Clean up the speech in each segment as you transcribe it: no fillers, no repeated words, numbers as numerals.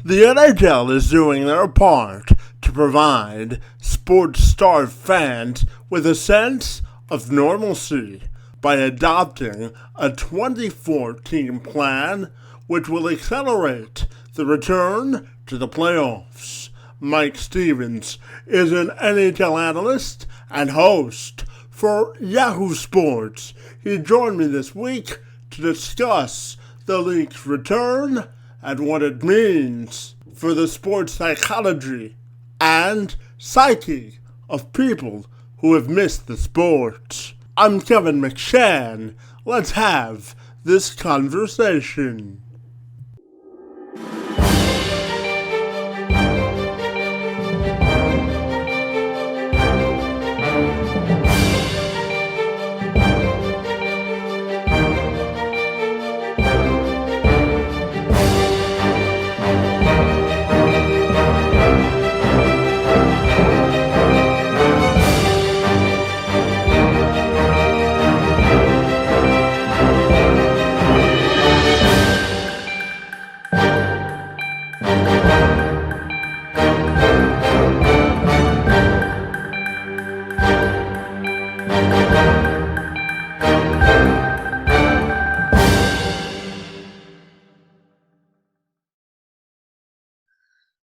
The NHL is doing their part to provide sports-starved fans with a sense of normalcy by adopting a 24-team plan which will accelerate the return to the playoffs. Mike Stevens is an NHL analyst and host for Yahoo Sports. He joined me this week to discuss the league's return and what it means for the sports psychology and psyche of people who have missed the sport. I'm Kevin McShann. Let's have this conversation.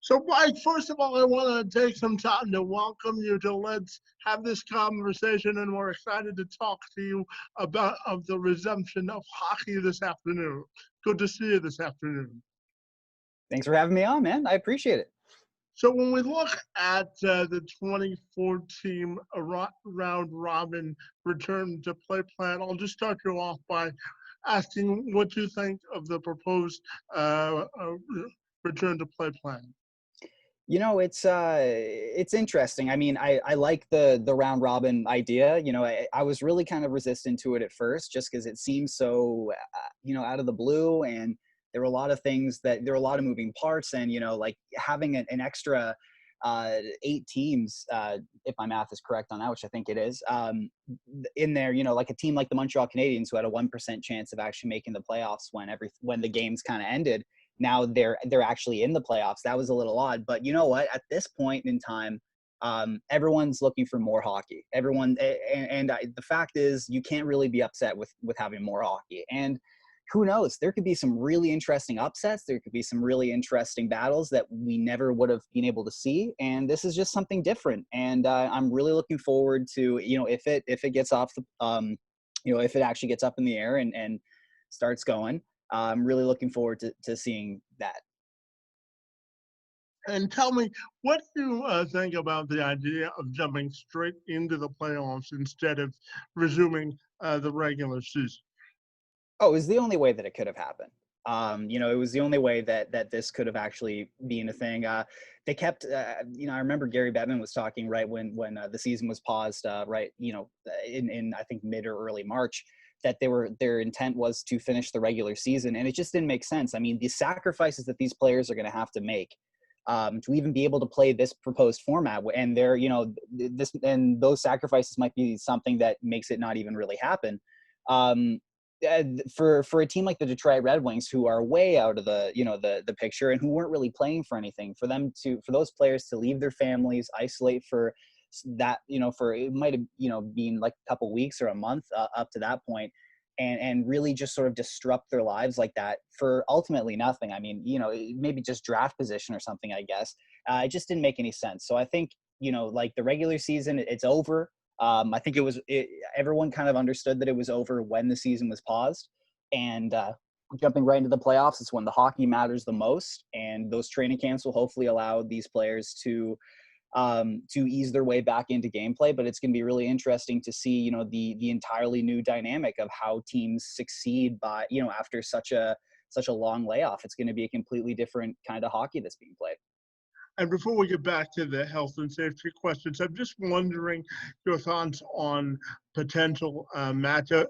So, Mike, first of all, I want to take some time to welcome you to Let's Have This Conversation, and we're excited to talk to you about the resumption of hockey this afternoon. Good to see you this afternoon. Thanks for having me on, man. I appreciate it. So when we look at the 24-team round robin return to play plan, I'll just start you off by asking what you think of the proposed return to play plan. You know, it's interesting. I mean, I like the round robin idea. You know, I was really kind of resistant to it at first, just because it seems so, out of the blue, and there were a lot of things there were a lot of moving parts, and like having an extra 8 teams, if my math is correct on that, which I think it is, in there. Like a team like the Montreal Canadiens, who had a 1% chance of actually making the playoffs when the games kind of ended. Now they're actually in the playoffs. That was a little odd, but you know what? At this point in time, everyone's looking for more hockey. Everyone, the fact is, you can't really be upset with having more hockey. And who knows? There could be some really interesting upsets. There could be some really interesting battles that we never would have been able to see. And this is just something different. And I'm really looking forward to if it gets off the if it actually gets up in the air and starts going. I'm really looking forward to seeing that. And tell me, what do you think about the idea of jumping straight into the playoffs instead of resuming the regular season? Oh, it was the only way that it could have happened. It was the only way that this could have actually been a thing. They kept, I remember Gary Bettman was talking right when the season was paused, in I think mid or early March, that their intent was to finish the regular season, and it just didn't make sense. I mean, the sacrifices that these players are going to have to make to even be able to play this proposed format, and those sacrifices might be something that makes it not even really happen. For a team like the Detroit Red Wings, who are way out of the picture and who weren't really playing for anything, for those players to leave their families, isolate for that, for it might have been like a couple weeks or a month up to that point, and really just sort of disrupt their lives like that for ultimately nothing. I mean, maybe just draft position or something, I guess. It just didn't make any sense. So I think, like the regular season, it's over. I think everyone kind of understood that it was over when the season was paused, and jumping right into the playoffs is when the hockey matters the most. And those training camps will hopefully allow these players to ease their way back into gameplay. But it's going to be really interesting to see, the entirely new dynamic of how teams succeed by, after such a long layoff. It's going to be a completely different kind of hockey that's being played. And before we get back to the health and safety questions, I'm just wondering your thoughts on potential matchups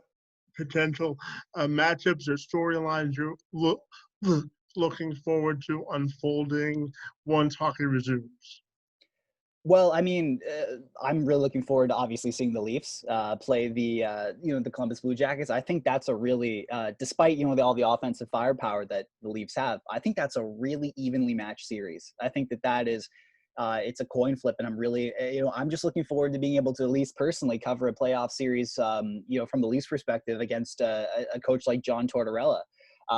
or storylines you're looking forward to unfolding once hockey resumes. Well, I mean, I'm really looking forward to obviously seeing the Leafs play the the Columbus Blue Jackets. I think that's a really, despite all the offensive firepower that the Leafs have, I think that's a really evenly matched series. I think that is, it's a coin flip, and I'm really, I'm just looking forward to being able to at least personally cover a playoff series, from the Leafs perspective against a coach like John Tortorella.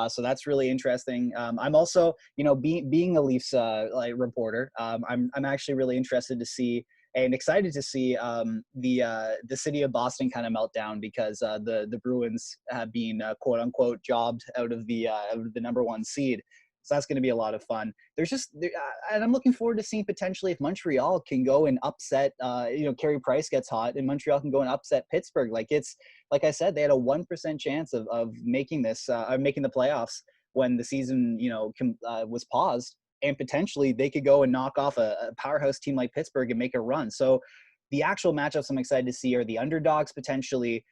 So that's really interesting. I'm also, being a Leafs reporter, I'm actually really interested to see and excited to see the city of Boston kind of melt down because the Bruins have been quote unquote jobbed out of the number one seed. So that's going to be a lot of fun. And I'm looking forward to seeing potentially if Montreal can go and upset, Carey Price gets hot and Montreal can go and upset Pittsburgh. Like I said, they had a 1% chance of making making the playoffs when the season, was paused, and potentially they could go and knock off a powerhouse team like Pittsburgh and make a run. So the actual matchups I'm excited to see are the underdogs potentially,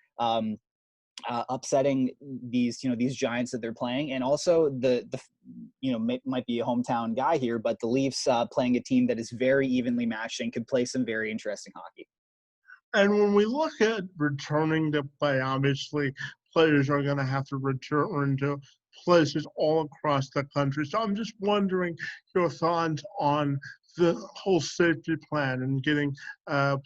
upsetting these giants that they're playing, and also might be a hometown guy here, but the Leafs playing a team that is very evenly matched and could play some very interesting hockey. And when we look at returning to play, obviously players are going to have to return to places all across the country. So I'm just wondering your thoughts on the whole safety plan and getting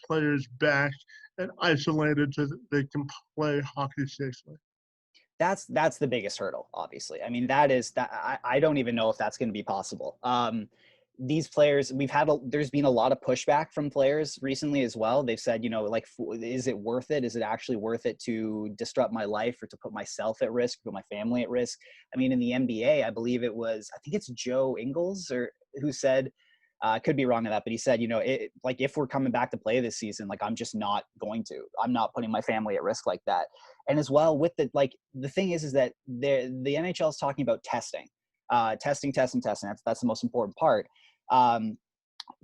players back and isolated so that they can play hockey safely. That's the biggest hurdle, obviously. I mean, I don't even know if that's going to be possible. These players, there's been a lot of pushback from players recently as well. They've said, is it worth it? Is it actually worth it to disrupt my life or to put myself at risk, put my family at risk? I mean, in the NBA, I think it's Joe Ingles who said, could be wrong on that, but he said, if we're coming back to play this season, I'm just not going to. I'm not putting my family at risk like that. And as well with the thing is that the NHL is talking about testing. Testing. That's the most important part.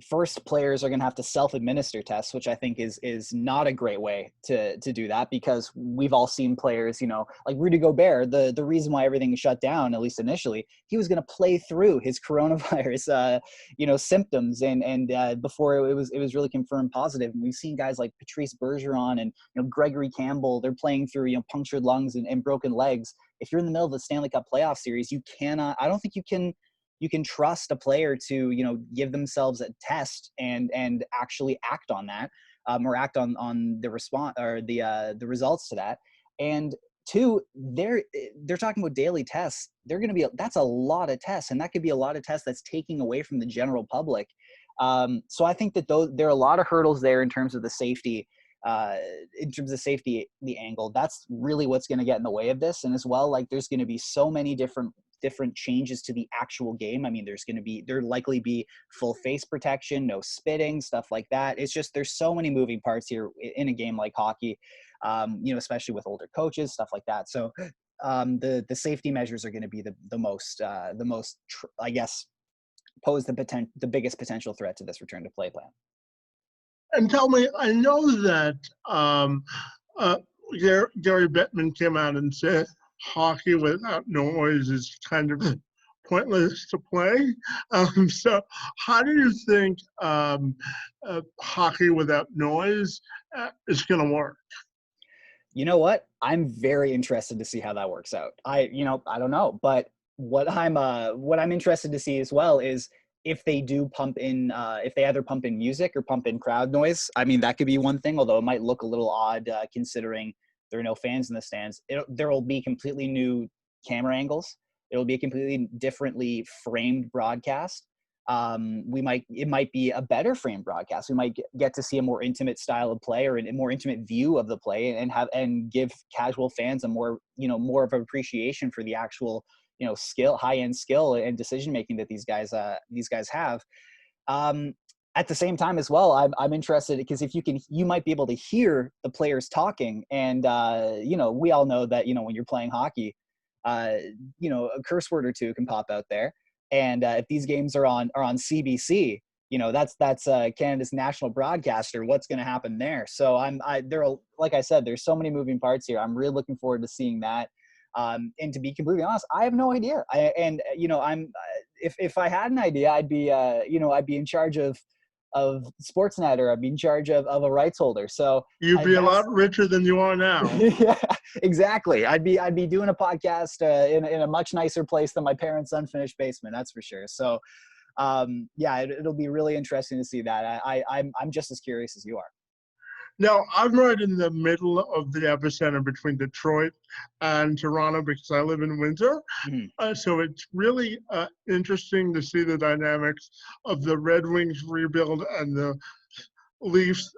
First, players are going to have to self-administer tests, which I think is not a great way to do that, because we've all seen players, like Rudy Gobert. The reason why everything is shut down, at least initially, he was going to play through his coronavirus, symptoms, and before it was really confirmed positive. And we've seen guys like Patrice Bergeron and Gregory Campbell. They're playing through punctured lungs and broken legs. If you're in the middle of the Stanley Cup playoff series, you cannot. I don't think you can trust a player to give themselves a test and actually act on that, or act on the response or the results to that. And two, they're talking about daily tests. That's a lot of tests, and that could be a lot of tests that's taking away from the general public. So I think that there are a lot of hurdles there in terms of the safety. The angle, that's really what's going to get in the way of this. And as well, there's going to be so many different changes to the actual game. I mean, there likely be full face protection, no spitting, stuff like that. It's just, there's so many moving parts here in a game like hockey, especially with older coaches, stuff like that. So the safety measures are going to be the most, I guess, pose the biggest potential threat to this return to play plan. And tell me, I know that Gary Bettman came out and said hockey without noise is kind of pointless to play. So how do you think hockey without noise is going to work? You know what? I'm very interested to see how that works out. I don't know, but what I'm interested to see as well is if they do pump in, if they either pump in music or pump in crowd noise. I mean, that could be one thing, although it might look a little odd considering there are no fans in the stands. There will be completely new camera angles. It will be a completely differently framed broadcast. It might be a better framed broadcast. We might get to see a more intimate style of play or a more intimate view of the play, and give casual fans a more of an appreciation for the actual high-end skill and decision making that these guys have. At the same time as well, I'm interested because if you might be able to hear the players talking, and we all know that when you're playing hockey, a curse word or two can pop out there. And if these games are on CBC, that's Canada's national broadcaster. What's going to happen there? So like I said, there's so many moving parts here. I'm really looking forward to seeing that. And to be completely honest, I have no idea. If I had an idea, I'd be in charge of Sportsnet, or I'd be in charge of a rights holder. So you'd be a lot richer than you are now. Yeah, exactly. I'd be doing a podcast in a much nicer place than my parents' unfinished basement. That's for sure. So, yeah, it'll be really interesting to see that. I'm just as curious as you are. Now, I'm right in the middle of the epicenter between Detroit and Toronto because I live in Windsor. Mm-hmm. So it's really interesting to see the dynamics of the Red Wings rebuild and the Leafs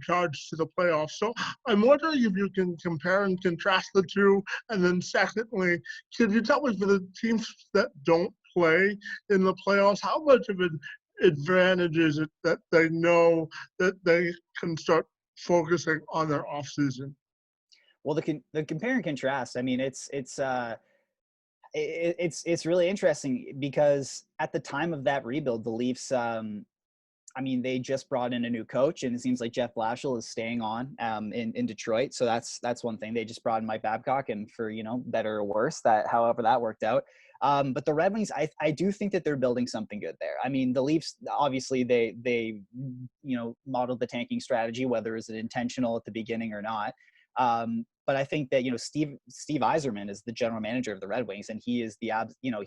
charge to the playoffs. So I'm wondering if you can compare and contrast the two. And then secondly, can you tell me for the teams that don't play in the playoffs, how much of an advantage is it that they know that they can start focusing on their off season? Well, the compare and contrast, I mean, it's really interesting because at the time of that rebuild, the Leafs, I mean, they just brought in a new coach, and it seems like Jeff Blashill is staying on in Detroit. So that's one thing. They just brought in Mike Babcock, and for, better or worse, that however that worked out. But the Red Wings, I do think that they're building something good there. I mean, the Leafs, obviously they modeled the tanking strategy, whether it's intentional at the beginning or not. But I think that, Steve Yzerman is the general manager of the Red Wings, and he is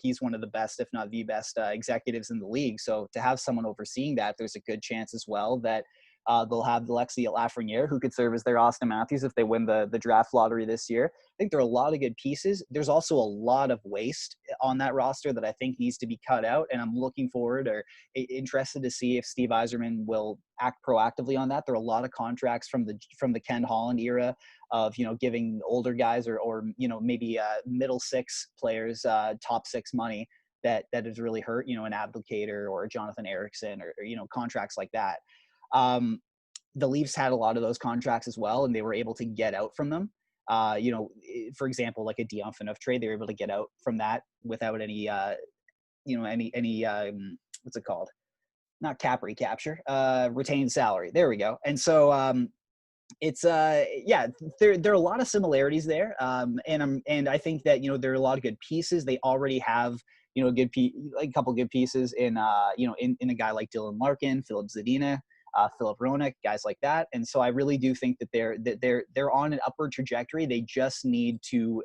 he's one of the best, if not the best, executives in the league. So to have someone overseeing that, there's a good chance as well that they'll have Alexis Lafreniere, who could serve as their Austin Matthews if they win the draft lottery this year. I think there are a lot of good pieces. There's also a lot of waste on that roster that I think needs to be cut out, and I'm looking forward or interested to see if Steve Yzerman will act proactively on that. There are a lot of contracts from the Ken Holland era of giving older guys or maybe middle six players top six money that has really hurt an Abdelkader or Jonathan Ericsson or contracts like that. The Leafs had a lot of those contracts as well, and they were able to get out from them. For example, like a Dion Phaneuf trade, they were able to get out from that without any what's it called? Not cap recapture, retained salary. There we go. And so it's there are a lot of similarities there, and I think that there are a lot of good pieces. They already have a couple good pieces in in a guy like Dylan Larkin, Philip Zadina, Philip Roenick, guys like that. And so I really do think that they're on an upward trajectory. They just need to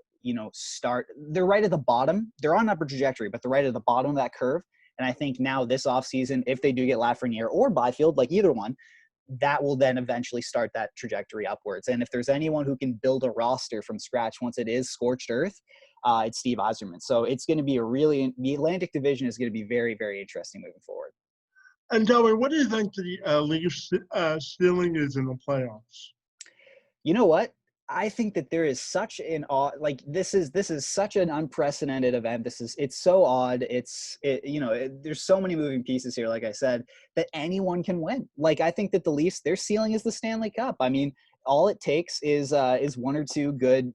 start. They're right at the bottom. They're on an upward trajectory, but they're right at the bottom of that curve. And I think now this offseason, if they do get Lafreniere or Byfield, like either one, that will then eventually start that trajectory upwards. And if there's anyone who can build a roster from scratch once it is scorched earth, it's Steve Yzerman. So it's going to be the Atlantic Division is going to be very, very interesting moving forward. And tell me, what do you think the Leafs ceiling is in the playoffs? You know what? I think that there is such an this is such an unprecedented event. It's so odd. There's so many moving pieces here, like I said, that anyone can win. Like, I think that the Leafs, their ceiling is the Stanley Cup. I mean, all it takes is one or two good,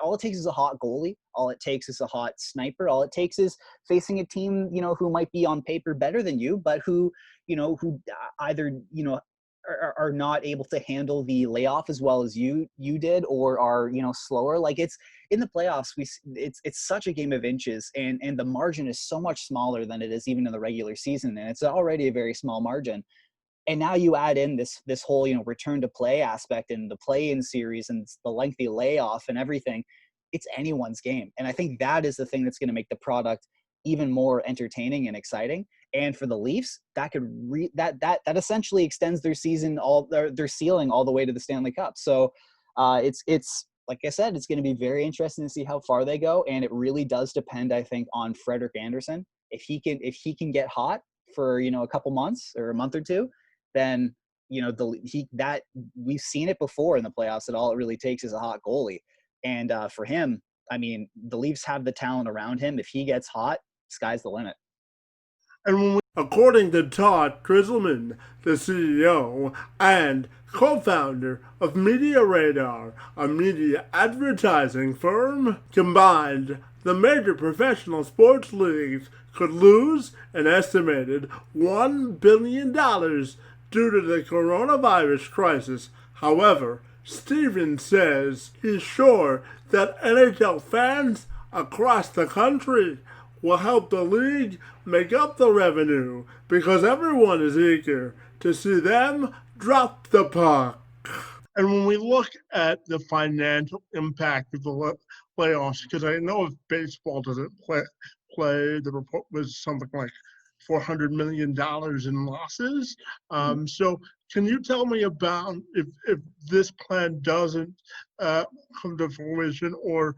all it takes is a hot goalie. All it takes is a hot sniper. All it takes is facing a team, who might be on paper better than you, but who either, are not able to handle the layoff as well as you did, or are slower. Like, it's in the playoffs, it's such a game of inches, and the margin is so much smaller than it is even in the regular season, and it's already a very small margin. And now you add in this whole return to play aspect and the play-in series and the lengthy layoff and everything. It's anyone's game, and I think that is the thing that's going to make the product even more entertaining and exciting. And for the Leafs, that could that essentially extends their season, their ceiling all the way to the Stanley Cup. So it's like I said, it's going to be very interesting to see how far they go, and it really does depend, I think, on Frederik Andersen. If he can get hot for a couple months or a month or two, then we've seen it before in the playoffs that all it really takes is a hot goalie. And for him, I mean, the Leafs have the talent around him. If he gets hot, sky's the limit. According to Todd Kriselman, the CEO and co-founder of Media Radar, a media advertising firm, combined, the major professional sports leagues could lose an estimated $1 billion due to the coronavirus crisis. However, Stevens says he's sure that NHL fans across the country will help the league make up the revenue because everyone is eager to see them drop the puck. And when we look at the financial impact of the playoffs, because I know if baseball doesn't play, the report was something like $400 million in losses. So can you tell me about if this plan doesn't come to fruition, or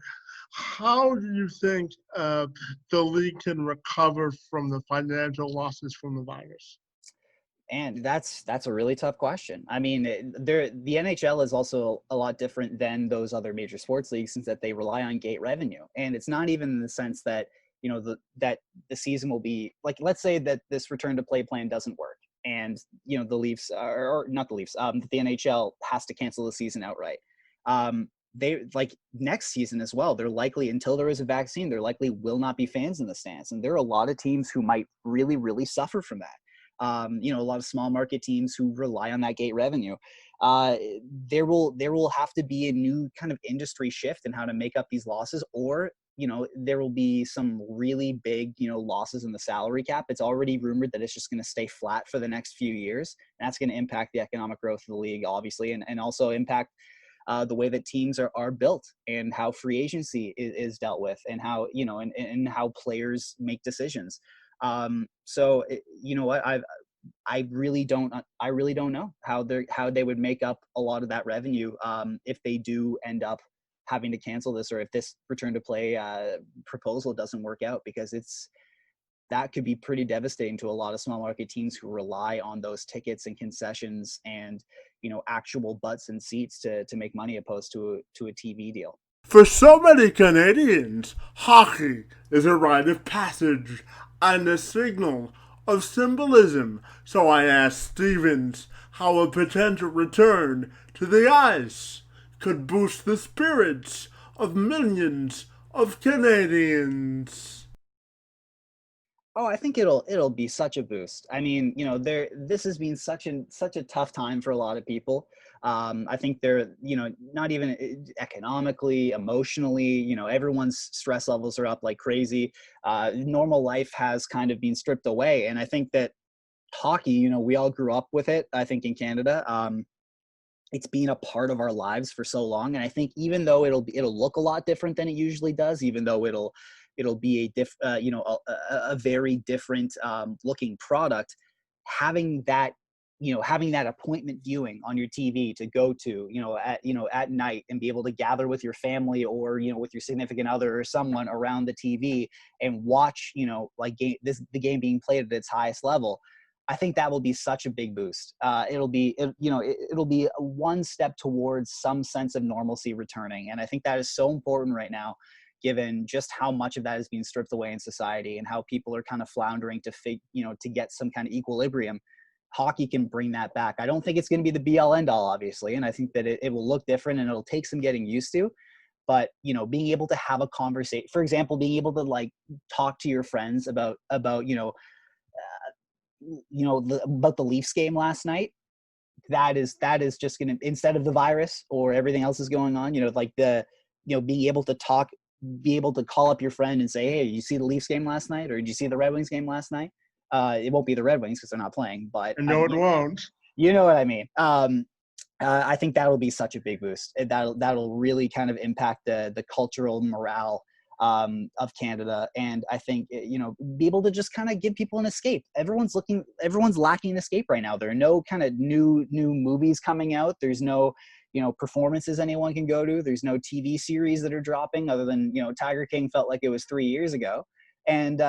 how do you think the league can recover from the financial losses from the virus? And that's a really tough question. I mean, the NHL is also a lot different than those other major sports leagues, since that they rely on gate revenue, and it's not even in the sense that that the season will be like, let's say that this return to play plan doesn't work, and the Leafs or not the Leafs, the NHL has to cancel the season outright. They like next season as well. They're likely, until there is a vaccine, there likely will not be fans in the stands, and there are a lot of teams who might really, really suffer from that. A lot of small market teams who rely on that gate revenue. There will have to be a new kind of industry shift in how to make up these losses, or there will be some really big losses in the salary cap. It's already rumored that it's just going to stay flat for the next few years, and that's going to impact the economic growth of the league, obviously, and also impact the way that teams are built, and how free agency is dealt with, and how and how players make decisions. So you know what, I really don't know how they would make up a lot of that revenue if they do end up having to cancel this, or if this return to play proposal doesn't work out, because that could be pretty devastating to a lot of small market teams who rely on those tickets and concessions and actual butts and seats to make money, opposed to a TV deal. For so many Canadians, hockey is a rite of passage and a signal of symbolism. So I asked Stevens how a potential return to the ice could boost the spirits of millions of Canadians. Oh, I think it'll be such a boost. I mean, this has been such a tough time for a lot of people. I think they're, not even economically, emotionally, everyone's stress levels are up like crazy. Normal life has kind of been stripped away, and I think that hockey, we all grew up with it. I think in Canada, it's been a part of our lives for so long, and I think even though it'll look a lot different than it usually does, even though it'll be a very different looking product, having that appointment viewing on your TV to go to at night, and be able to gather with your family, or with your significant other or someone around the TV, and watch the game being played at its highest level. I think that will be such a big boost. It'll be one step towards some sense of normalcy returning, and I think that is so important right now, given just how much of that is being stripped away in society, and how people are kind of floundering to get some kind of equilibrium. Hockey can bring that back. I don't think it's going to be the be-all end-all, obviously, and I think that it will look different, and it'll take some getting used to. But being able to have a conversation, for example, being able to talk to your friends about about the Leafs game last night, that is just going to, instead of the virus or everything else is going on, being able to talk, be able to call up your friend and say, hey, you see the Leafs game last night, or did you see the Red Wings game last night? It won't be the Red Wings because they're not playing, but No, it won't. You know what I mean? I think that'll be such a big boost. That'll really kind of impact the cultural morale of Canada, and I think be able to just kind of give people an escape. Everyone's lacking an escape right now. There are no kind of new movies coming out. There's no performances anyone can go to. There's no TV series that are dropping, other than Tiger King felt like it was 3 years ago, and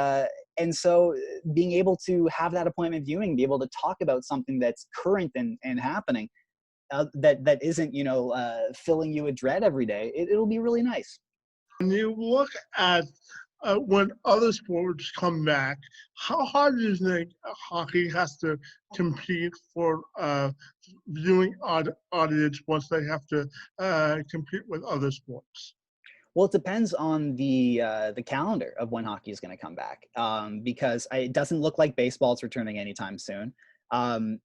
so being able to have that appointment viewing, be able to talk about something that's current and happening, that isn't filling you with dread every day, it'll be really nice. When you look at when other sports come back, how hard do you think hockey has to compete for viewing audience once they have to compete with other sports? Well, it depends on the calendar of when hockey is going to come back, because it doesn't look like baseball is returning anytime soon.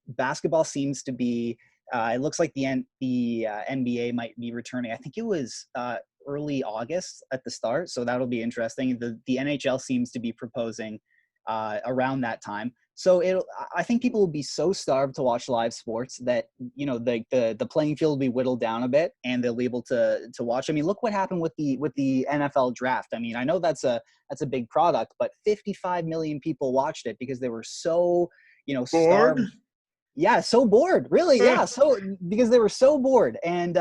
Basketball seems to be. It looks like the NBA might be returning. I think it was early August at the start, so that'll be interesting. The NHL seems to be proposing around that time. So I think people will be so starved to watch live sports that, the playing field will be whittled down a bit, and they'll be able to watch. I mean, look what happened with the NFL draft. I mean, I know that's a big product, but 55 million people watched it because they were so, Bored? starved. Yeah, so bored, really. Yeah, so because they were so bored, and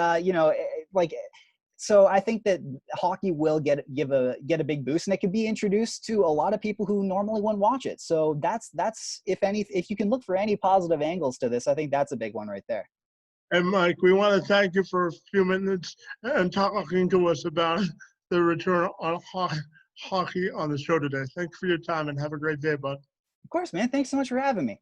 so I think that hockey will get a big boost, and it could be introduced to a lot of people who normally wouldn't watch it. So that's if you can look for any positive angles to this, I think that's a big one right there. And Mike, we want to thank you for a few minutes and talking to us about the return on hockey on the show today. Thanks for your time and have a great day, bud. Of course, man. Thanks so much for having me.